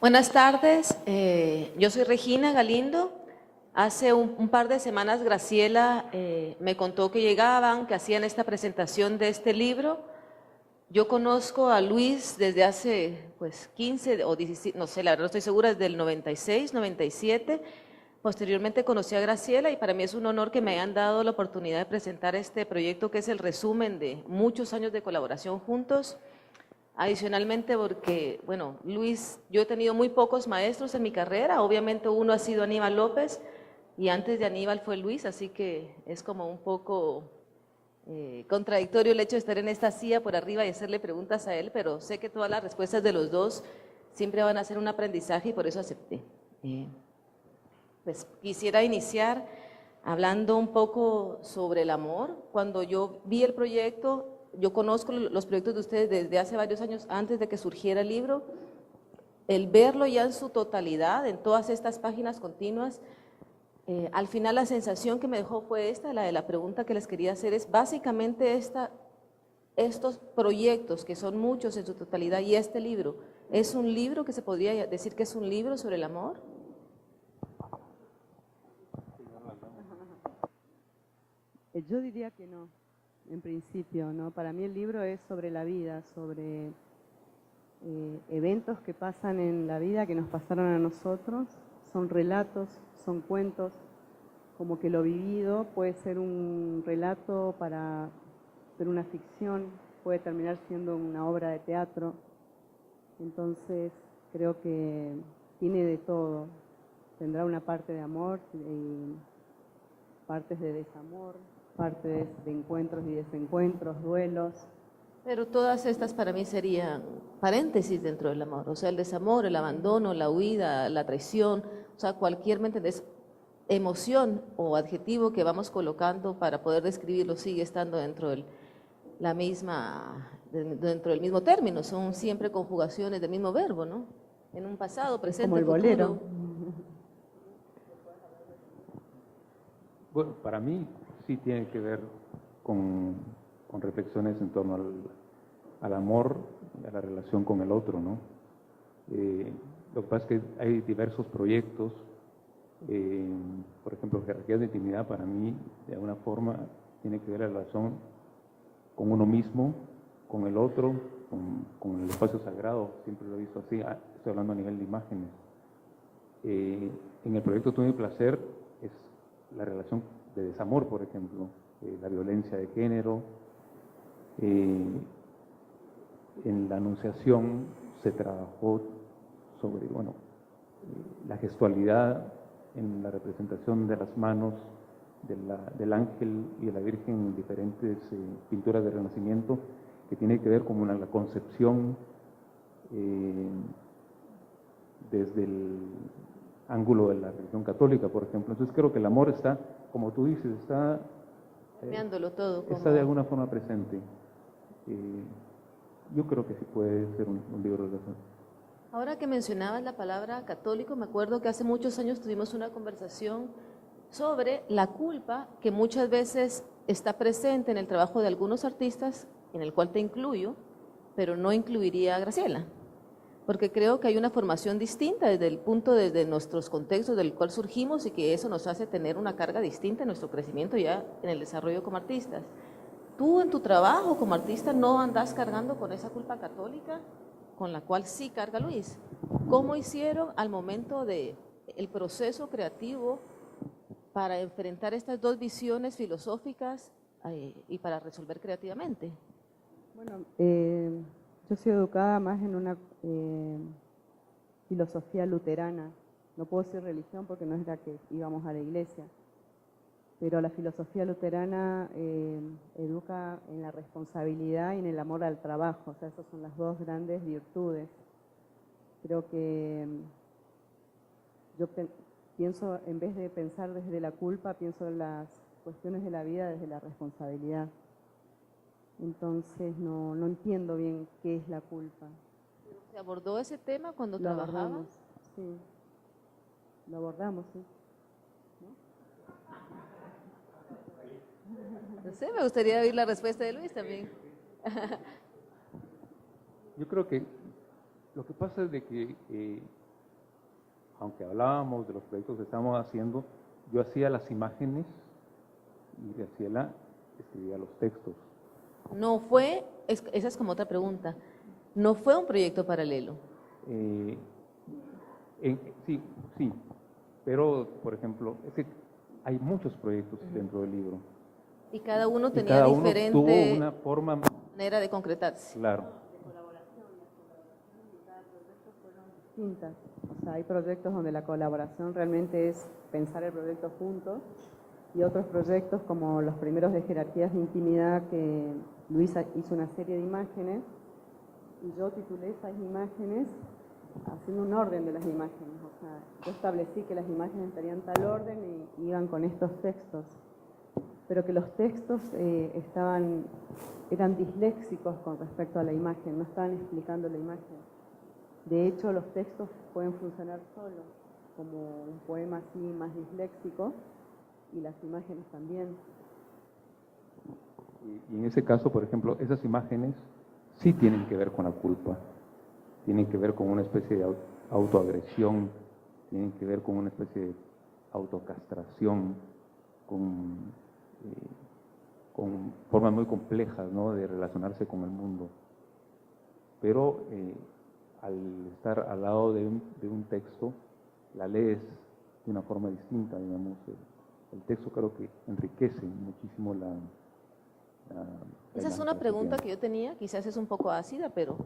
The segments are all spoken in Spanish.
Buenas tardes, yo soy Regina Galindo. Hace un par de semanas Graciela me contó que llegaban, que hacían esta presentación de este libro. Yo conozco a Luis desde hace 15 o 17, no sé, la verdad no estoy segura, desde el 96, 97. Posteriormente conocí a Graciela y para mí es un honor que me hayan dado la oportunidad de presentar este proyecto que es el resumen de muchos años de colaboración juntos. Adicionalmente porque, bueno, Luis, yo he tenido muy pocos maestros en mi carrera, obviamente uno ha sido Aníbal López y antes de Aníbal fue Luis, así que es como un poco contradictorio el hecho de estar en esta silla por arriba y hacerle preguntas a él, pero sé que todas las respuestas de los dos siempre van a ser un aprendizaje y por eso acepté. Pues quisiera iniciar hablando un poco sobre el amor. Cuando yo vi el proyecto, yo conozco los proyectos de ustedes desde hace varios años, antes de que surgiera el libro. El verlo ya en su totalidad, en todas estas páginas continuas, al final la sensación que me dejó fue esta, la de la pregunta que les quería hacer es básicamente estos proyectos, que son muchos en su totalidad, y este libro, ¿es un libro que se podría decir que es un libro sobre el amor? Yo diría que no, en principio, ¿no? Para mí el libro es sobre la vida, sobre eventos que pasan en la vida, que nos pasaron a nosotros. Son relatos, son cuentos, como que lo vivido puede ser un relato para ser una ficción, puede terminar siendo una obra de teatro. Entonces creo que tiene de todo. Tendrá una parte de amor y partes de desamor, partes de encuentros y desencuentros, duelos. Pero todas estas para mí serían paréntesis dentro del amor, o sea, el desamor, el abandono, la huida, la traición, o sea, cualquier, ¿me entendés?, emoción o adjetivo que vamos colocando para poder describirlo sigue estando dentro del mismo término, son siempre conjugaciones del mismo verbo, ¿no? En un pasado, presente, como el futuro. bolero. Bueno, para mí sí tiene que ver con reflexiones en torno al amor, a la relación con el otro, ¿no? Lo que pasa es que hay diversos proyectos, por ejemplo, Jerarquías de Intimidad para mí, de alguna forma, tiene que ver la relación con uno mismo, con el otro, con el espacio sagrado, siempre lo he visto así, estoy hablando a nivel de imágenes. En el proyecto Tú mi placer es la relación de desamor, por ejemplo, la violencia de género. En la Anunciación se trabajó sobre, la gestualidad en la representación de las manos del ángel y de la Virgen en diferentes pinturas del Renacimiento, que tiene que ver con la concepción desde el ángulo de la religión católica, por ejemplo. Entonces creo que el amor está, como tú dices, está Todo como... está de alguna forma presente. Yo creo que sí puede ser un libro de eso. Ahora que mencionabas la palabra católico, me acuerdo que hace muchos años tuvimos una conversación sobre la culpa que muchas veces está presente en el trabajo de algunos artistas, en el cual te incluyo, pero no incluiría a Graciela, porque creo que hay una formación distinta desde nuestros contextos del cual surgimos y que eso nos hace tener una carga distinta en nuestro crecimiento ya en el desarrollo como artistas. ¿Tú en tu trabajo como artista no andás cargando con esa culpa católica con la cual sí carga Luis? ¿Cómo hicieron al momento del proceso creativo para enfrentar estas dos visiones filosóficas y para resolver creativamente? Bueno, yo soy educada más en una filosofía luterana. No puedo decir religión porque no es la que íbamos a la iglesia, pero la filosofía luterana educa en la responsabilidad y en el amor al trabajo. O sea, esas son las dos grandes virtudes. Creo que yo pienso, en vez de pensar desde la culpa, pienso en las cuestiones de la vida desde la responsabilidad. Entonces no entiendo bien qué es la culpa. ¿Se abordó ese tema cuando Lo trabajaba? abordamos, sí. Lo abordamos, sí. No sé, me gustaría oír la respuesta de Luis también. Yo creo que lo que pasa es de que aunque hablábamos de los proyectos que estábamos haciendo, yo hacía las imágenes y escribía los textos. No fue, esa es como otra pregunta, no fue un proyecto paralelo. Sí, sí, pero por ejemplo, es que hay muchos proyectos dentro del libro. Y cada uno Y tenía cada uno diferente tuvo una forma, manera de concretarse. claro. Distintas. O sea, hay proyectos donde la colaboración realmente es pensar el proyecto juntos y otros proyectos como los primeros de jerarquías de intimidad que Luisa hizo una serie de imágenes y yo titulé esas imágenes haciendo un orden de las imágenes. O sea, yo establecí que las imágenes estarían tal orden y iban con estos textos, pero que los textos eran disléxicos con respecto a la imagen, no estaban explicando la imagen. De hecho, los textos pueden funcionar solos, como un poema así más disléxico, y las imágenes también. Y en ese caso, por ejemplo, esas imágenes sí tienen que ver con la culpa, tienen que ver con una especie de autoagresión, tienen que ver con una especie de autocastración, con formas muy complejas, ¿no?, de relacionarse con el mundo. Pero al estar al lado de un texto, la lees de una forma distinta, digamos. El texto creo que enriquece muchísimo la Esa es imagen una que pregunta tiene. que yo tenía, quizás es un poco ácida, pero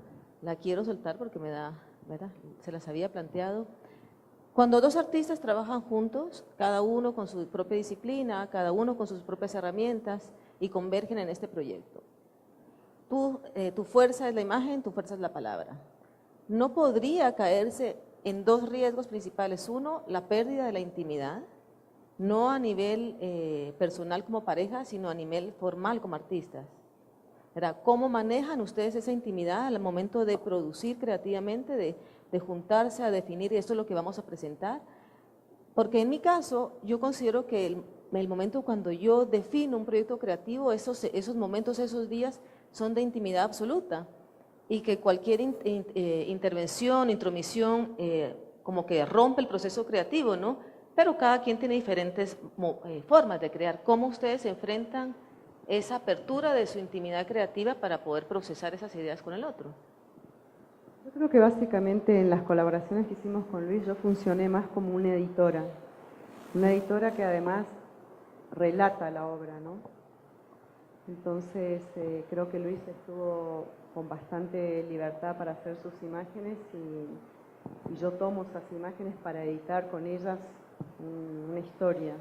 la quiero soltar porque me da, ¿verdad? Se las había planteado. Cuando dos artistas trabajan juntos, cada uno con su propia disciplina, cada uno con sus propias herramientas y convergen en este proyecto. Tu fuerza es la imagen, tu fuerza es la palabra. No podría caerse en dos riesgos principales. Uno, la pérdida de la intimidad, no a nivel personal como pareja, sino a nivel formal como artistas. ¿Verdad? ¿Cómo manejan ustedes esa intimidad al momento de producir creativamente, de juntarse a definir, y esto es lo que vamos a presentar? Porque en mi caso, yo considero que el momento cuando yo defino un proyecto creativo, esos momentos, esos días, son de intimidad absoluta, y que cualquier intervención, intromisión, como que rompe el proceso creativo, ¿no? Pero cada quien tiene diferentes formas de crear. ¿Cómo ustedes se enfrentan esa apertura de su intimidad creativa para poder procesar esas ideas con el otro? Yo creo que básicamente en las colaboraciones que hicimos con Luis yo funcioné más como una editora que además relata la obra, ¿no? Entonces creo que Luis estuvo con bastante libertad para hacer sus imágenes y yo tomo esas imágenes para editar con ellas una historia.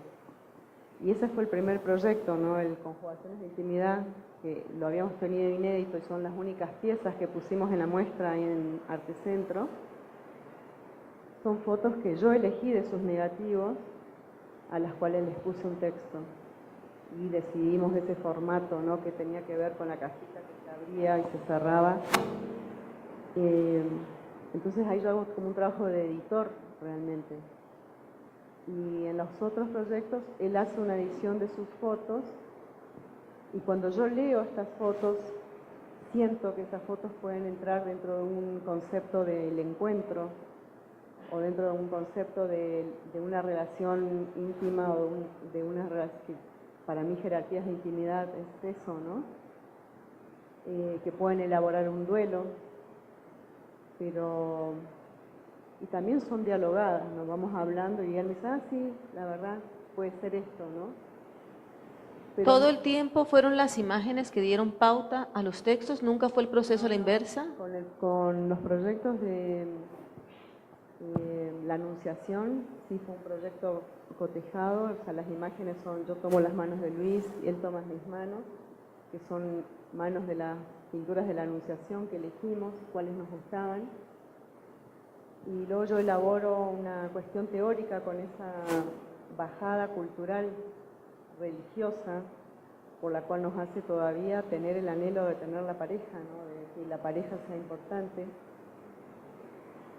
Y ese fue el primer proyecto, ¿no? El Conjugaciones de Intimidad, que lo habíamos tenido inédito y son las únicas piezas que pusimos en la muestra ahí en Arte Centro. Son fotos que yo elegí de sus negativos, a las cuales les puse un texto. Y decidimos ese formato, ¿no?, que tenía que ver con la cajita que se abría y se cerraba. Entonces ahí yo hago como un trabajo de editor realmente. Y en los otros proyectos él hace una edición de sus fotos y cuando yo leo estas fotos siento que esas fotos pueden entrar dentro de un concepto del encuentro o dentro de un concepto de una relación íntima o de una relación que para mí jerarquías de intimidad es eso, ¿no? Que pueden elaborar un duelo, pero y también son dialogadas, nos vamos hablando y él me dice, sí, la verdad puede ser esto, ¿no? Pero ¿Todo el tiempo fueron las imágenes que dieron pauta a los textos? ¿Nunca fue el proceso a la inversa? Con los proyectos de la Anunciación, sí fue un proyecto cotejado, o sea, las imágenes son, yo tomo las manos de Luis y él toma mis manos, que son manos de las pinturas de la Anunciación que elegimos, cuáles nos gustaban. Y luego yo elaboro una cuestión teórica con esa bajada cultural religiosa por la cual nos hace todavía tener el anhelo de tener la pareja, ¿no?, de que la pareja sea importante.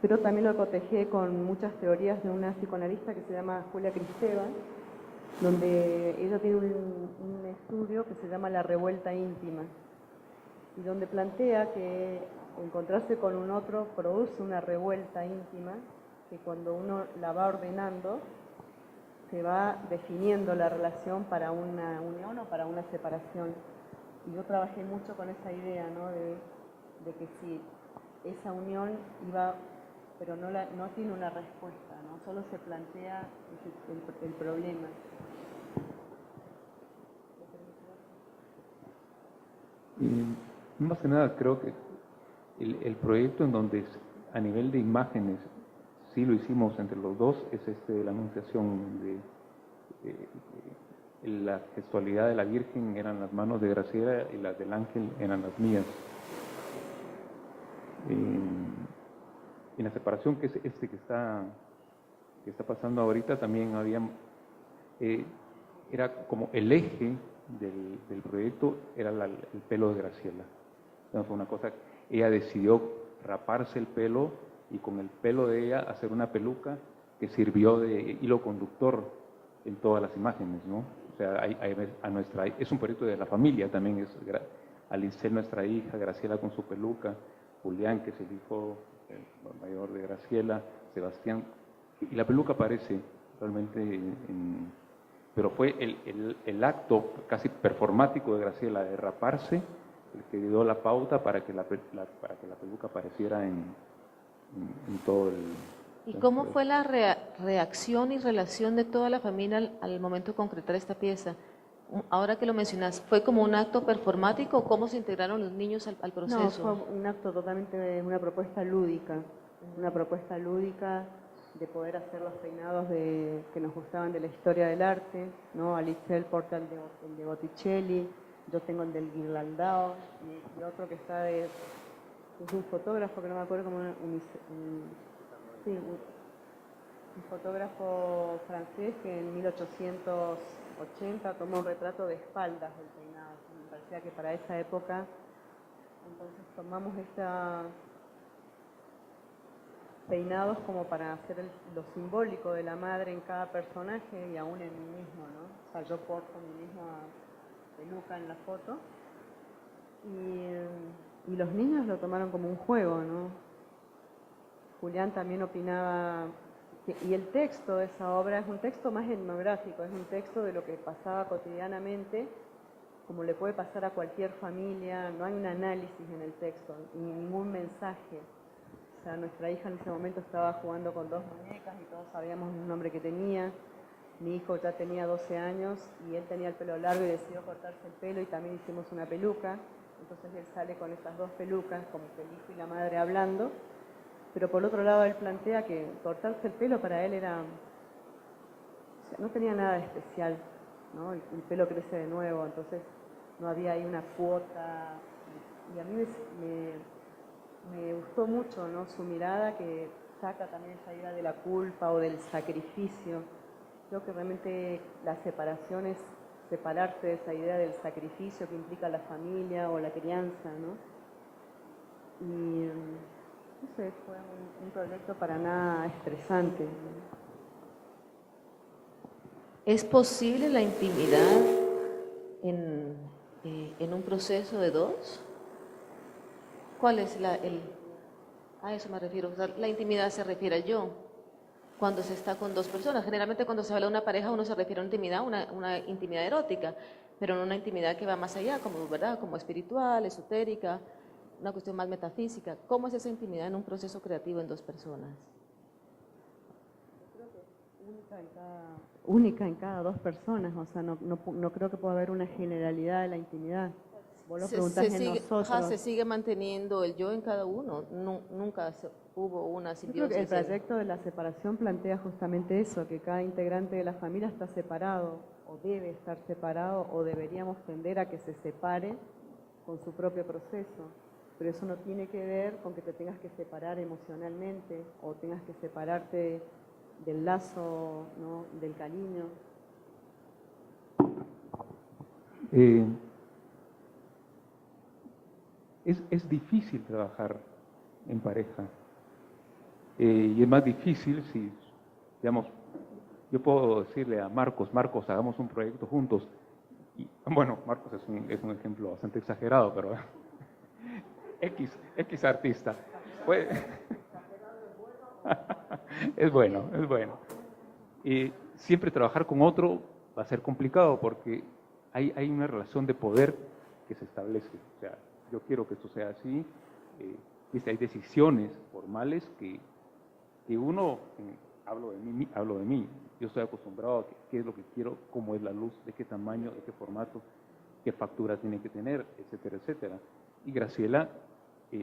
Pero también lo cotejé con muchas teorías de una psicoanalista que se llama Julia Kristeva, donde ella tiene un estudio que se llama La Revuelta Íntima, y donde plantea que encontrarse con un otro produce una revuelta íntima que cuando uno la va ordenando, se va definiendo la relación para una unión o para una separación. Y yo trabajé mucho con esa idea, ¿no? de que si esa unión iba, pero no tiene una respuesta, ¿no? Solo se plantea el problema. Y más que nada creo que el proyecto en donde a nivel de imágenes sí lo hicimos entre los dos es la anunciación de la gestualidad de la Virgen eran las manos de Graciela y las del ángel eran las mías. En la separación que es que está pasando ahorita también había era como el eje del proyecto era el pelo de Graciela. Entonces fue una cosa, ella decidió raparse el pelo y con el pelo de ella hacer una peluca que sirvió de hilo conductor en todas las imágenes, ¿no? O sea, es un proyecto de la familia también, es Alice, nuestra hija, Graciela con su peluca, Julián, que es el hijo mayor de Graciela, Sebastián, y la peluca aparece realmente pero fue el acto casi performático de Graciela de raparse el que dio la pauta para que la peluca apareciera en todo el... ¿Y cómo fue la reacción y relación de toda la familia al momento de concretar esta pieza? Ahora que lo mencionas, ¿fue como un acto performático o cómo se integraron los niños al proceso? No, fue un acto totalmente, una propuesta lúdica de poder hacer los peinados que nos gustaban de la historia del arte, ¿no? Alice porta el de Botticelli, yo tengo el del Ghirlandao y otro que está es un fotógrafo que no me acuerdo cómo un fotógrafo francés que en 1880 tomó un retrato de espaldas del peinado. Me parecía que para esa época, entonces tomamos peinados como para hacer lo simbólico de la madre en cada personaje y aún en mí mismo, ¿no? O sea, yo porto mi misma peluca en la foto y los niños lo tomaron como un juego, ¿no? Julián también opinaba, y el texto de esa obra es un texto más etnográfico, es un texto de lo que pasaba cotidianamente, como le puede pasar a cualquier familia, no hay un análisis en el texto, ni ningún mensaje. O sea, nuestra hija en ese momento estaba jugando con 2 muñecas y todos sabíamos el nombre que tenía. Mi hijo ya tenía 12 años y él tenía el pelo largo y decidió cortarse el pelo y también hicimos una peluca. Entonces él sale con esas 2 pelucas, como que el hijo y la madre hablando. Pero por otro lado él plantea que cortarse el pelo para él era... O sea, no tenía nada de especial, ¿no? El pelo crece de nuevo, entonces no había ahí una cuota. Y a mí me gustó mucho, ¿no? Su mirada que saca también esa idea de la culpa o del sacrificio. Creo que realmente la separación es separarse de esa idea del sacrificio que implica la familia o la crianza, ¿no? Y no sé, fue un proyecto para nada estresante, ¿no? ¿Es posible la intimidad en un proceso de 2? ¿Cuál es a eso me refiero? O sea, la intimidad se refiere a yo, cuando se está con 2 personas. Generalmente cuando se habla de una pareja uno se refiere a una intimidad, una intimidad erótica, pero no una intimidad que va más allá, como, ¿verdad? Como espiritual, esotérica, una cuestión más metafísica. ¿Cómo es esa intimidad en un proceso creativo en 2 personas? Yo creo que única en cada 2 personas, o sea, no creo que pueda haber una generalidad de la intimidad. Vos lo preguntás en nosotros. Se sigue manteniendo el yo en cada uno, nunca hubo una Yo creo simbiosis. que el proyecto de la separación plantea justamente eso, que cada integrante de la familia está separado, o debe estar separado, o deberíamos tender a que se separe con su propio proceso. Pero eso no tiene que ver con que te tengas que separar emocionalmente, o tengas que separarte del lazo, ¿no? Del cariño. Es difícil trabajar en pareja y es más difícil si, digamos, yo puedo decirle a Marcos, hagamos un proyecto juntos. Y, bueno, Marcos es un ejemplo bastante exagerado, pero X artista. Es bueno, es bueno. Y siempre trabajar con otro va a ser complicado porque hay una relación de poder que se establece. O sea, yo quiero que esto sea así. Hay decisiones formales que uno, hablo de mí, yo estoy acostumbrado a qué es lo que quiero, cómo es la luz, de qué tamaño, de qué formato, qué factura tiene que tener, etcétera, etcétera. Y Graciela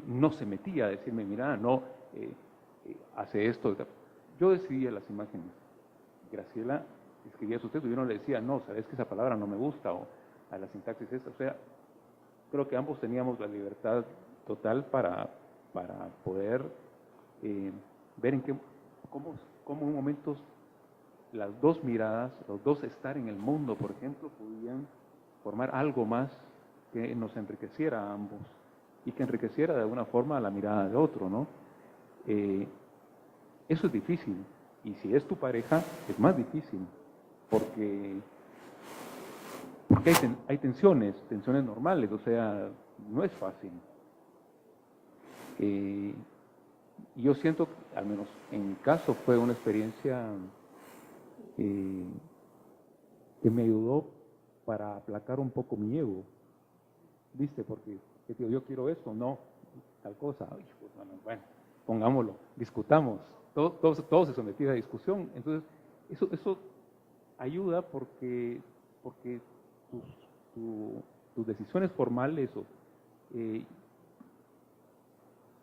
no se metía a decirme, mira, no, hace esto. Yo decidía las imágenes. Graciela escribía sus textos, yo no le decía, no, sabes que esa palabra no me gusta, o a la sintaxis esta. O sea, creo que ambos teníamos la libertad total para poder ver cómo en momentos las dos miradas, los dos estar en el mundo, por ejemplo, podían formar algo más que nos enriqueciera a ambos y que enriqueciera de alguna forma la mirada de otro, ¿no? Eso es difícil, y si es tu pareja es más difícil, porque hay tensiones normales, o sea, no es fácil. Y yo siento, al menos en mi caso, fue una experiencia que me ayudó para aplacar un poco mi ego, ¿viste? Porque digo, yo quiero esto, no, tal cosa. Ay, pues, bueno, pongámoslo, discutamos. Todo se sometía a discusión. Entonces, eso ayuda porque tus decisiones formales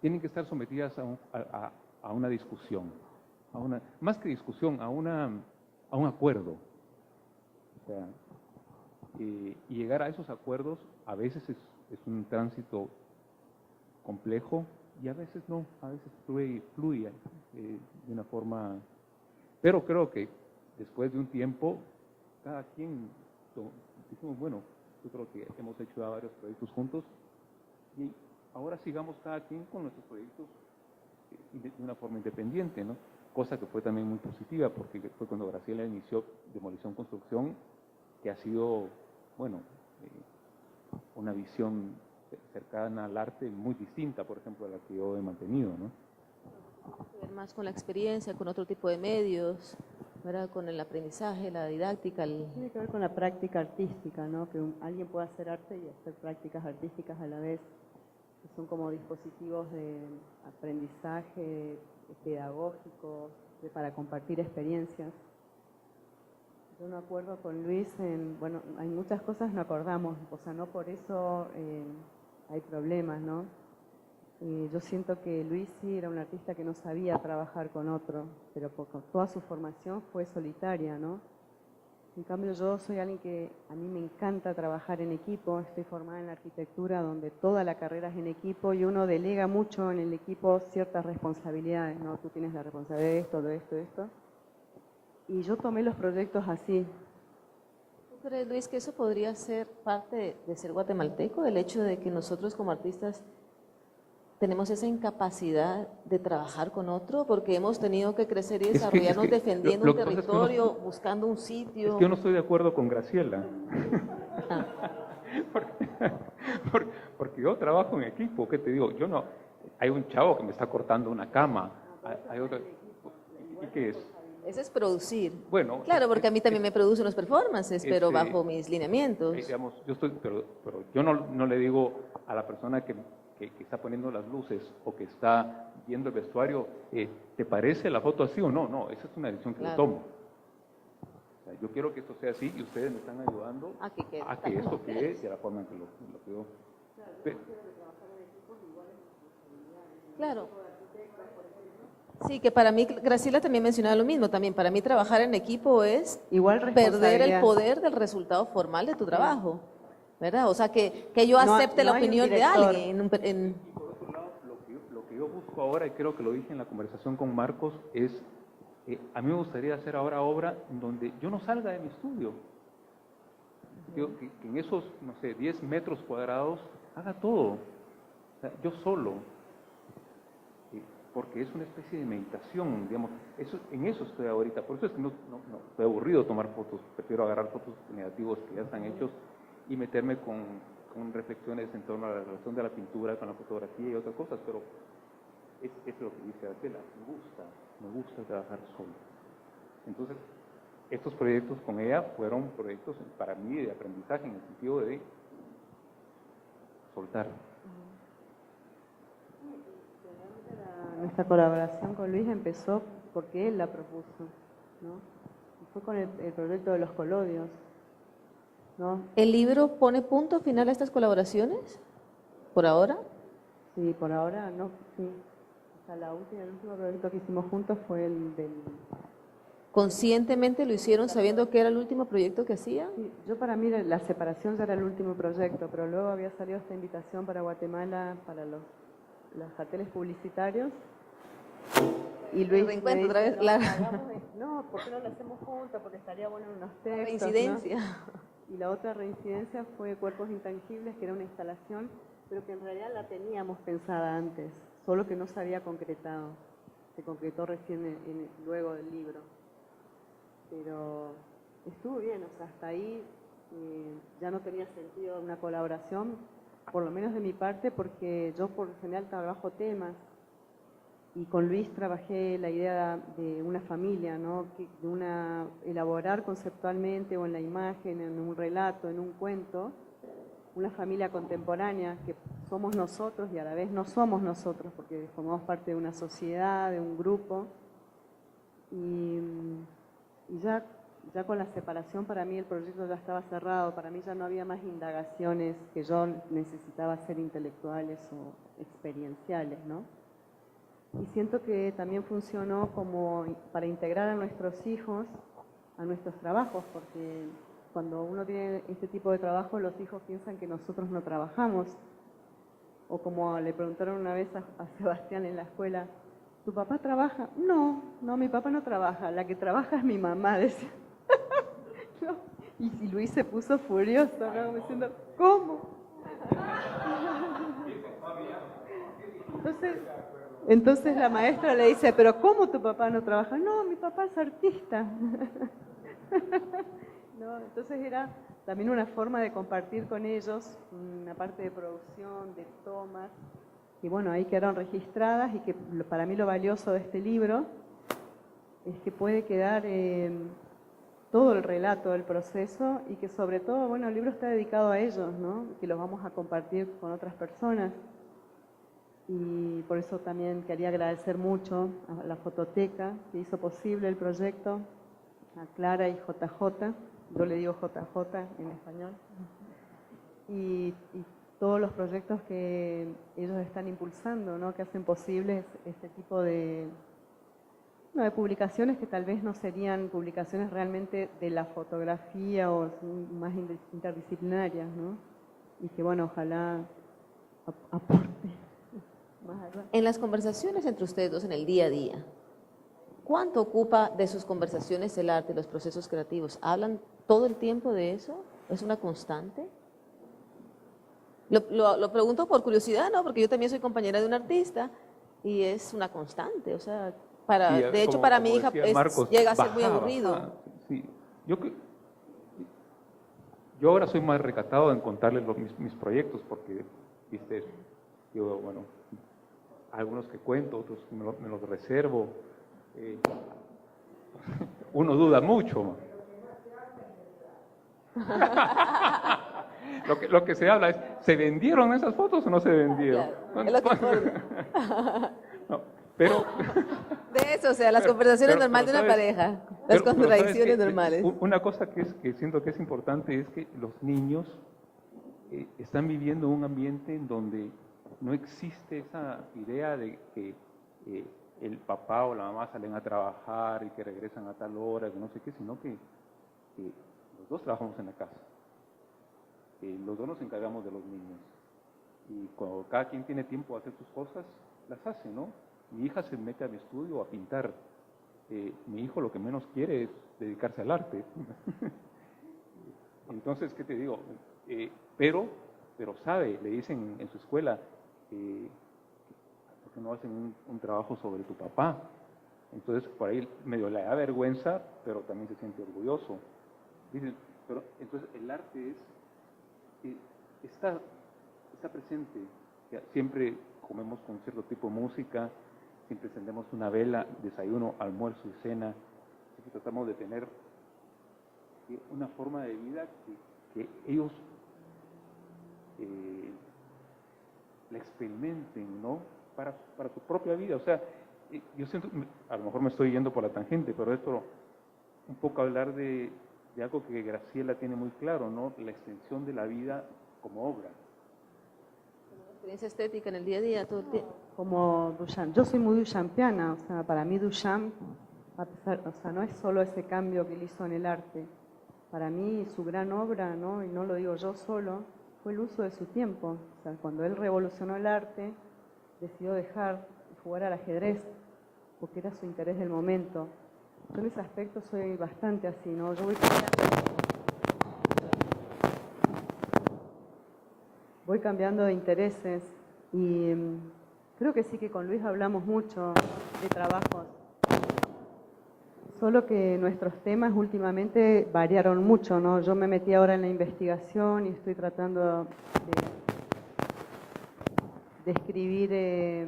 tienen que estar sometidas a una discusión, más que discusión, a un acuerdo. O sea, y llegar a esos acuerdos a veces es un tránsito complejo y a veces no, a veces fluye de una forma. Pero creo que después de un tiempo, cada quien dijimos, bueno, yo creo que hemos hecho ya varios proyectos juntos y ahora sigamos cada quien con nuestros proyectos de una forma independiente, ¿no? Cosa que fue también muy positiva, porque fue cuando Graciela inició Demolición Construcción, que ha sido, bueno, una visión cercana al arte muy distinta, por ejemplo, a la que yo he mantenido, ¿no? Más con la experiencia, con otro tipo de medios, ¿verdad? Con el aprendizaje, la didáctica. Tiene que ver con la práctica artística, ¿no? Que alguien pueda hacer arte y hacer prácticas artísticas a la vez, que son como dispositivos de aprendizaje pedagógicos, para compartir experiencias. Yo me acuerdo con Luis, bueno, hay muchas cosas no acordamos, o sea, no por eso hay problemas, ¿no? Yo siento que Luis sí era un artista que no sabía trabajar con otro, pero toda su formación fue solitaria, ¿no? En cambio yo soy alguien que a mí me encanta trabajar en equipo, estoy formada en la arquitectura donde toda la carrera es en equipo y uno delega mucho en el equipo ciertas responsabilidades, ¿no? Tú tienes la responsabilidad de esto, de esto, de esto. Y yo tomé los proyectos así. ¿Tú crees, Luis, que eso podría ser parte de ser guatemalteco? El hecho de que nosotros como artistas tenemos esa incapacidad de trabajar con otro, porque hemos tenido que crecer y desarrollarnos defendiendo un territorio, buscando un sitio. Es que yo no estoy de acuerdo con Graciela. Porque yo trabajo en equipo, ¿qué te digo? Yo no, hay un chavo que me está cortando una cama, hay otro, ¿y qué es? Ese es producir. Bueno, claro, porque a mí también me producen los performances, pero bajo mis lineamientos. Digamos, yo estoy, pero yo no le digo a la persona que está poniendo las luces o que está viendo el vestuario, ¿te parece la foto así o no? No, esa es una decisión que yo tomo. O sea, yo quiero que esto sea así y ustedes me están ayudando a que esto quede de la forma en que lo veo. Claro. Sí, que para mí, Graciela también mencionaba lo mismo, también para mí trabajar en equipo es perder el poder del resultado formal de tu trabajo, ¿verdad? O sea, que yo acepte la opinión de alguien. Y por otro lado, lo que yo busco ahora, y creo que lo dije en la conversación con Marcos, es, a mí me gustaría hacer ahora obra en donde yo no salga de mi estudio, que en esos, no sé, 10 metros cuadrados haga todo, o sea, yo solo. Porque es una especie de meditación, digamos, en eso estoy ahorita, por eso es que no estoy aburrido de tomar fotos, prefiero agarrar fotos negativos que ya están hechos y meterme con reflexiones en torno a la relación de la pintura con la fotografía y otras cosas, es lo que dice Aracela, me gusta trabajar solo. Entonces, estos proyectos con ella fueron proyectos para mí de aprendizaje en el sentido de soltar. Nuestra colaboración con Luis empezó porque él la propuso, ¿no? Y fue con el proyecto de los colodios, ¿no? ¿El libro pone punto final a estas colaboraciones? ¿Por ahora? Sí, por ahora no, sí. O sea, el último proyecto que hicimos juntos fue el del... ¿Conscientemente lo hicieron sabiendo que era el último proyecto que hacían? Sí, yo para mí la separación ya era el último proyecto, pero luego había salido esta invitación para Guatemala, para los carteles publicitarios. Y Luis Reencuentro me otra dice, vez, claro. no, ¿por qué no lo hacemos juntos? Porque estaría bueno en unos textos, Reincidencia. ¿no? Y la otra reincidencia fue Cuerpos Intangibles, que era una instalación, pero que en realidad la teníamos pensada antes, solo que no se había concretado. Se concretó recién luego del libro. Pero estuvo bien, o sea, hasta ahí ya no tenía sentido una colaboración, por lo menos de mi parte, porque yo por lo general trabajo temas, y con Luis trabajé la idea de una familia, ¿no? Elaborar conceptualmente o en la imagen, en un relato, en un cuento, una familia contemporánea que somos nosotros y a la vez no somos nosotros, porque formamos parte de una sociedad, de un grupo, y ya con la separación para mí el proyecto ya estaba cerrado, para mí ya no había más indagaciones que yo necesitaba hacer intelectuales o experienciales, ¿no? Y siento que también funcionó como para integrar a nuestros hijos a nuestros trabajos, porque cuando uno tiene este tipo de trabajo, los hijos piensan que nosotros no trabajamos. O como le preguntaron una vez a Sebastián en la escuela, ¿tu papá trabaja? No, mi papá no trabaja, la que trabaja es mi mamá, decía. ¿No? Y Luis se puso furioso, ¿no? Como diciendo, ¿cómo? Entonces la maestra le dice, ¿pero cómo tu papá no trabaja? No, mi papá es artista. ¿No? Entonces era también una forma de compartir con ellos una parte de producción, de tomas, y bueno, ahí quedaron registradas, y que para mí lo valioso de este libro es que puede quedar todo el relato del proceso, y que sobre todo, bueno, el libro está dedicado a ellos, ¿no? Que los vamos a compartir con otras personas. Y por eso también quería agradecer mucho a la Fototeca que hizo posible el proyecto, a Clara y JJ, yo le digo JJ en español, y todos los proyectos que ellos están impulsando, ¿no? Que hacen posibles este tipo de publicaciones que tal vez no serían publicaciones realmente de la fotografía o más interdisciplinarias, ¿no? Y que bueno, ojalá aporte. En las conversaciones entre ustedes dos en el día a día, ¿cuánto ocupa de sus conversaciones el arte, los procesos creativos? ¿Hablan todo el tiempo de eso? ¿Es una constante? Lo pregunto por curiosidad, ¿no? Porque yo también soy compañera de un artista y es una constante, o sea, de hecho para mi hija Marcos, llega a ser muy aburrido. Sí. Yo ahora soy más recatado en contarles mis proyectos, porque, viste, yo, bueno, algunos que cuento, otros me los reservo. Uno duda mucho. Lo que se habla es, ¿se vendieron esas fotos o no se vendieron? Claro, es lo que importa. No, pero... De eso, o sea, las conversaciones normales de una pareja, las contradicciones normales. Una cosa que siento que es importante es que los niños están viviendo un ambiente en donde no existe esa idea de que el papá o la mamá salen a trabajar y que regresan a tal hora, que no sé qué, sino que los dos trabajamos en la casa. Los dos nos encargamos de los niños. Y cuando cada quien tiene tiempo de hacer sus cosas, las hace, ¿no? Mi hija se mete a mi estudio a pintar. Mi hijo lo que menos quiere es dedicarse al arte. Entonces, ¿qué te digo? Pero sabe, le dicen en su escuela, ¿por qué no hacen un trabajo sobre tu papá? Entonces, por ahí medio le da vergüenza, pero también se siente orgulloso. Dicen, pero entonces el arte está presente. Siempre comemos con cierto tipo de música, siempre encendemos una vela, desayuno, almuerzo y cena. Siempre tratamos de tener una forma de vida que ellos la experimenten, ¿no? Para su propia vida. O sea, yo siento, a lo mejor me estoy yendo por la tangente, pero esto un poco hablar de algo que Graciela tiene muy claro, ¿no? La extensión de la vida como obra. Experiencia estética en el día a día, todo el tiempo. Como Duchamp. Yo soy muy duchampiana, o sea, para mí Duchamp, a pesar, o sea, no es solo ese cambio que él hizo en el arte. Para mí su gran obra, ¿no? Y no lo digo yo solo, fue el uso de su tiempo. O sea, cuando él revolucionó el arte, decidió dejar de jugar al ajedrez, porque era su interés del momento. Yo en ese aspecto soy bastante así, ¿no? Yo voy cambiando de intereses y creo que sí que con Luis hablamos mucho de trabajos. Solo que nuestros temas últimamente variaron mucho, ¿no? Yo me metí ahora en la investigación y estoy tratando de escribir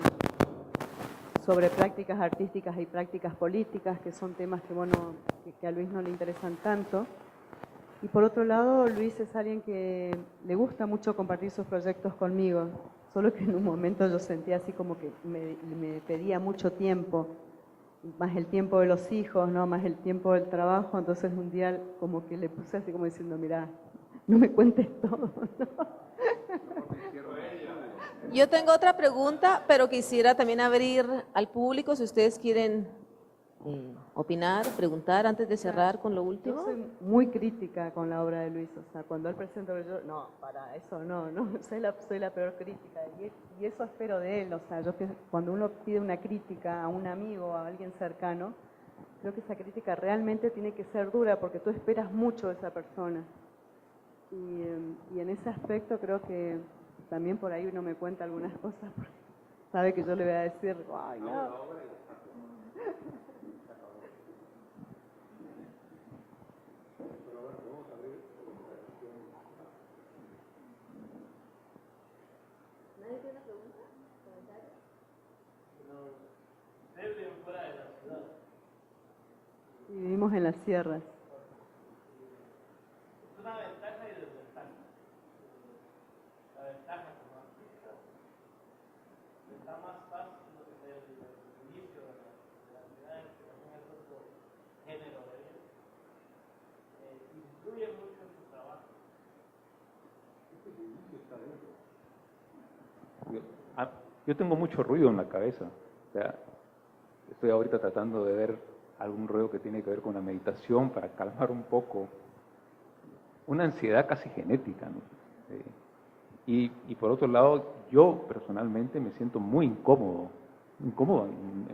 sobre prácticas artísticas y prácticas políticas, que son temas que, bueno, que a Luis no le interesan tanto. Y por otro lado, Luis es alguien que le gusta mucho compartir sus proyectos conmigo, solo que en un momento yo sentía así como que me pedía mucho tiempo, más el tiempo de los hijos, ¿no? Más el tiempo del trabajo, entonces un día como que le puse así como diciendo, mira, no me cuentes todo, ¿no? Yo tengo otra pregunta, pero quisiera también abrir al público si ustedes quieren opinar, preguntar antes de cerrar con lo último. Yo soy muy crítica con la obra de Luis, o sea, cuando él presenta, yo, no, para eso no, soy la peor crítica, y eso espero de él, o sea, yo pienso, cuando uno pide una crítica a un amigo, a alguien cercano, creo que esa crítica realmente tiene que ser dura, porque tú esperas mucho de esa persona, y en ese aspecto creo que también por ahí uno me cuenta algunas cosas, porque sabe que yo le voy a decir, ay, no. ¿Nadie tiene pregunta? Viven fuera de la ciudad. Y vivimos en las sierras. Es una ventaja y desventaja. La ventaja como artista está más fácil desde el inicio de la ciudad, que también es otro género de vida. Influye mucho en su trabajo. Yo tengo mucho ruido en la cabeza. O sea, estoy ahorita tratando de ver algún ruido que tiene que ver con la meditación para calmar un poco una ansiedad casi genética, ¿no? Y por otro lado, yo personalmente me siento muy incómodo en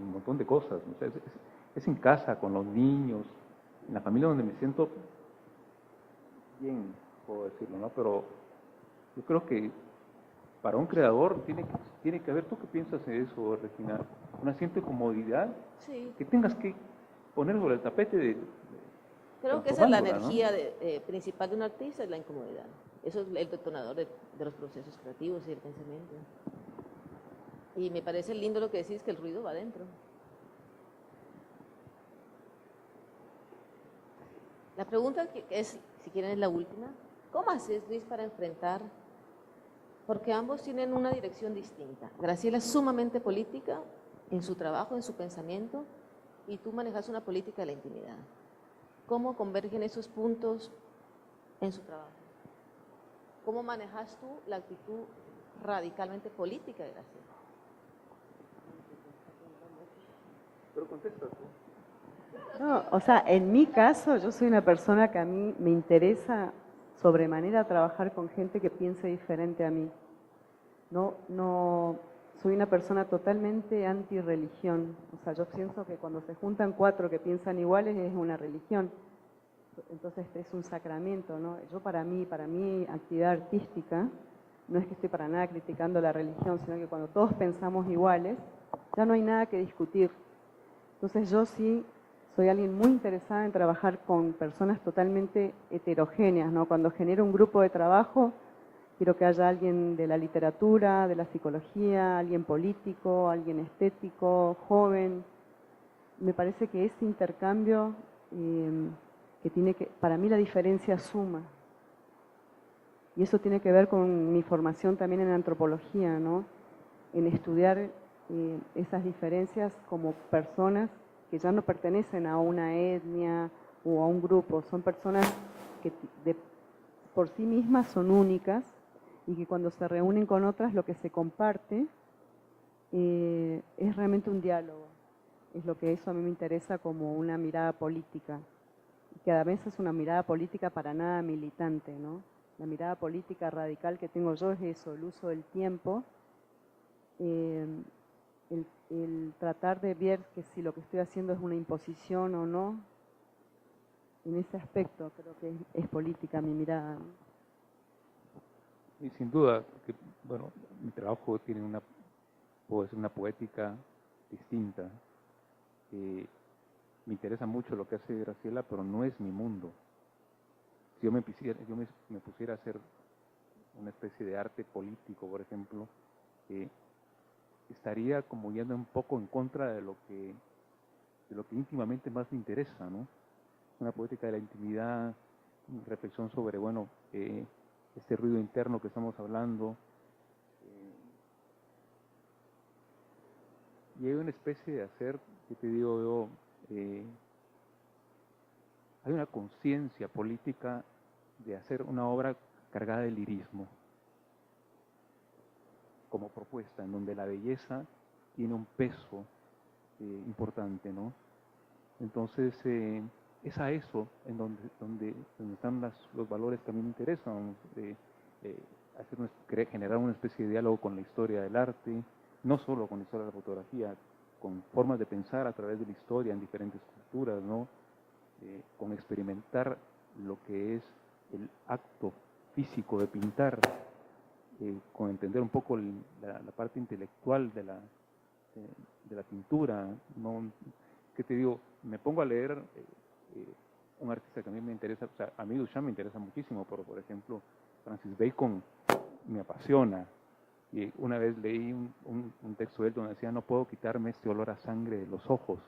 un montón de cosas, ¿no? O sea, es en casa, con los niños, en la familia donde me siento bien, puedo decirlo, ¿no? Pero yo creo que para un creador tiene que haber, ¿tú qué piensas de eso, Regina? Una cierta comodidad Sí. que tengas que poner sobre el tapete Creo que esa es la transformándola, ¿no? energía principal de un artista, es la incomodidad. Eso es el detonador de los procesos creativos y el pensamiento. Y me parece lindo lo que decís, que el ruido va adentro. La pregunta que es, si quieren, es la última. ¿Cómo haces, Luis, para enfrentar? Porque ambos tienen una dirección distinta. Graciela es sumamente política en su trabajo, en su pensamiento, y tú manejas una política de la intimidad. ¿Cómo convergen esos puntos en su trabajo? ¿Cómo manejas tú la actitud radicalmente política de Graciela? Pero contesta tú. No, o sea, en mi caso, yo soy una persona que a mí me interesa sobremanera trabajar con gente que piense diferente a mí. No, soy una persona totalmente anti-religión. O sea, yo pienso que cuando se juntan cuatro que piensan iguales es una religión. Entonces es un sacramento, ¿no? Yo para mí, actividad artística, no es que estoy para nada criticando la religión, sino que cuando todos pensamos iguales, ya no hay nada que discutir. Entonces yo sí soy alguien muy interesada en trabajar con personas totalmente heterogéneas, ¿no? Cuando genero un grupo de trabajo, quiero que haya alguien de la literatura, de la psicología, alguien político, alguien estético, joven. Me parece que ese intercambio que tiene que, para mí la diferencia suma. Y eso tiene que ver con mi formación también en antropología, ¿no? En estudiar esas diferencias como personas que ya no pertenecen a una etnia o a un grupo, son personas que por sí mismas son únicas y que cuando se reúnen con otras lo que se comparte es realmente un diálogo. Es lo que eso a mí me interesa como una mirada política, que a veces es una mirada política para nada militante, ¿no? La mirada política radical que tengo yo es eso, el uso del tiempo, el tratar de ver que si lo que estoy haciendo es una imposición o no. En ese aspecto creo que es política mi mirada, ¿no? Y sin duda, que, bueno, mi trabajo tiene puede ser una poética distinta. Me interesa mucho lo que hace Graciela, pero no es mi mundo. Si yo me pusiera a hacer una especie de arte político, por ejemplo, estaría como yendo un poco en contra de lo que íntimamente más me interesa, ¿no? Una poética de la intimidad, una reflexión sobre, bueno, este ruido interno que estamos hablando. Y hay una especie de hacer, que te digo yo, hay una conciencia política de hacer una obra cargada de lirismo como propuesta, en donde la belleza tiene un peso importante, ¿no? Entonces, es a eso en donde están los valores que a mí me interesan, generar una especie de diálogo con la historia del arte, no solo con la historia de la fotografía, con formas de pensar a través de la historia en diferentes culturas, ¿no? Con experimentar lo que es el acto físico de pintar, con entender un poco la parte intelectual de la pintura, ¿no? ¿Qué te digo? Me pongo a leer un artista que a mí me interesa, o sea, a mí Duchamp me interesa muchísimo, pero por ejemplo, Francis Bacon me apasiona. Y una vez leí un texto de él donde decía, no puedo quitarme este olor a sangre de los ojos.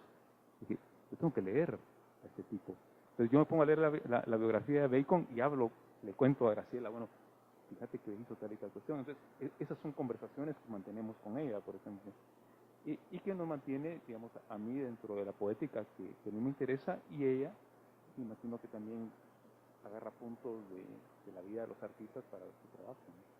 Y dije, yo tengo que leer a este tipo. Entonces yo me pongo a leer la biografía de Bacon y le cuento a Graciela, bueno, fíjate que hizo tal y tal cuestión. Entonces, esas son conversaciones que mantenemos con ella, por ejemplo. Y que nos mantiene, digamos, a mí dentro de la poética que a mí me interesa, y ella, imagino que también agarra puntos de la vida de los artistas para su trabajo, ¿no?